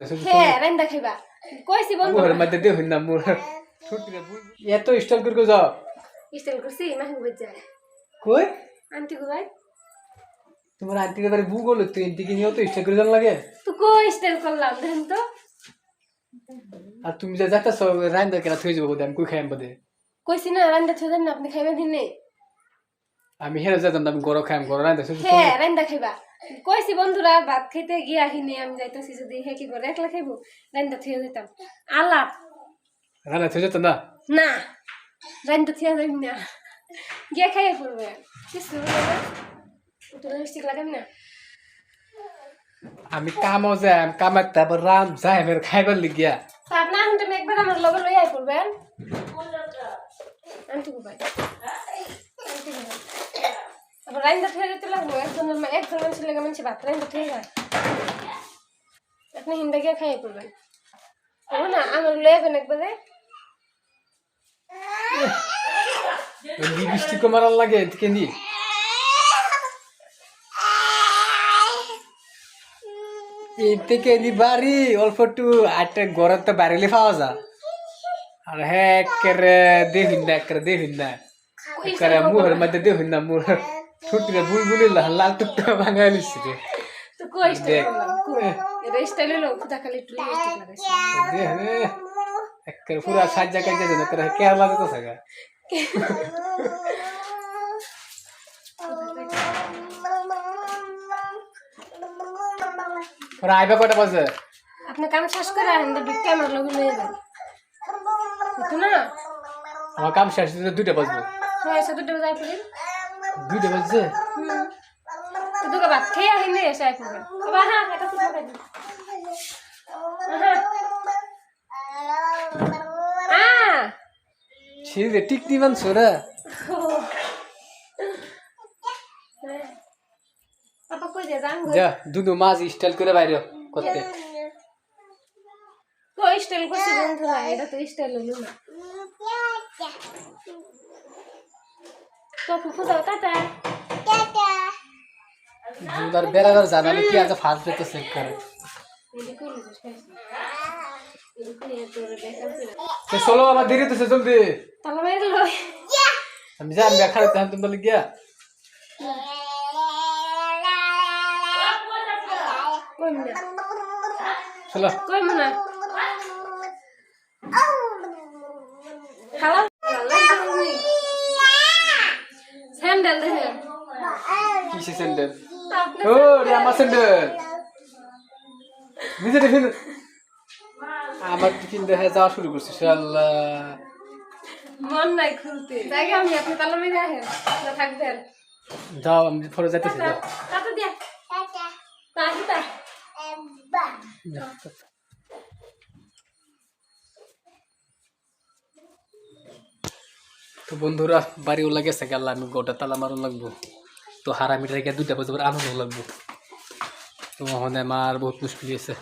হ্যাঁ রান্দা খাইবা কইছি বন্ধু মুহের মধ্যে দে হইনা মুর ছুটিরে এত স্টাইল করে যাও স্টাইল করছি মাহি বুঝা কই আন্টি গুবাই তোমার আন্টি কে বারে বু বলো তুই আন্টি কি নিও তো স্টাইল করে জান লাগে তো কই স্টাইল করলাম দেখেন তো আর তুমি যা যাতা সব রান্দা কেনা থই যাবো আমি কই খাইম বদে কইছি না রান্দা থইবেন না আপনি খাইবা দিনে আমি হেরে যেতাম আমি গরো খাইম গরো রান্দা হ্যাঁ রান্দা খাইবা কইছি বন্ধুরা ভাত খাইতে গিয়া আহিনি আমি যাইতাছি যদি হে কি করে একলা খাইবো রান্দা থইয়া দিতাম আলাপ রান্দা থই যেত না না রান্দা থইয়া যাই না গিয়া খাইয়া পড়বে কিছু তো লিপস্টিক লাগাম না আমি কামও যাম কামাক তারপর রাম যাই আমার খাইবার লিগিয়া আপনি এখন তুমি একবার আমার লগে লই আই পড়বেন আন্টি গুবাই अब राइंदा थे तो लगो एक जन से लगे मन से बात राइंदा थे अपने हिंदा के खाए पड़बे हो ना आमर लेबे एक बजे लिपस्टिक को मारल लागे केनी এতে কেনি বাড়ি অল্প একটু আটটা গরম তো বাড়িলে পাওয়া যা আর হ্যাঁ দেখুন না মুহের মধ্যে দেখুন না মুর ছুটিরে বুলবুলি লাল টুকটা ভাঙা নিচ্ছে রে তো কই স্টাইল এটা স্টাইল হলো খুদা খালি একটু লিপস্টিক লাগাইছি দেখ রে একের পুরা সাজ্জা কাজে যেন তোরা কেরালা যেতে থাকা ওরা আইবা কয়টা বাজে আপনি কাম শেষ করে আনন্দে ঢুকে আমার লগে লয়ে যান তো না আমার কাম শেষ হতে 2টা বাজবে হ্যাঁ সে দুটো যাই পড়ি 2টা বাজে তো দুটো ভাত খেয়ে আহিনি এসে আই পড়বে বাবা হ্যাঁ এটা তো লাগাই ছিরে টিক দিবান সোরা পাপা কই যা জান যা দুনো মাছ স্টাইল করে বাইরে করতে কই স্টাইল করছে বন্ধুরা এটা তো স্টাইল হলো না তো ফুফু দাও টাটা দুদার বেরাদার জানালে কি আজ ফাস্ট রেট চেক করে তো চলো আমার দেরি হচ্ছে জলদি তাহলে মেরে লই আমি যাই আমি খালি তাহলে তুমি বলে গিয়া কই না চলো কই মনা খালা স্যান্ডেল দেখেন কিসে স্যান্ডেল ও রে আমার স্যান্ডেল নিজে দেখেন আমার টিফিন দেখা যাওয়া শুরু করছে শাল্লাহ মন নাই খুলতে জায়গা আমি আপনি তালা মেরে আহেন না থাকবেন যাও আমি ফরে যাইতেছি যাও টাটা দিয়া টাটা তো বন্ধুরা বাড়িও লাগেছে গেল আমি গোটা তালা মারুন লাগবো তো হারামিটা রেখে 2টা বাজে আনন্দ লাগবো তো আমার বহুত মুশকিল আছে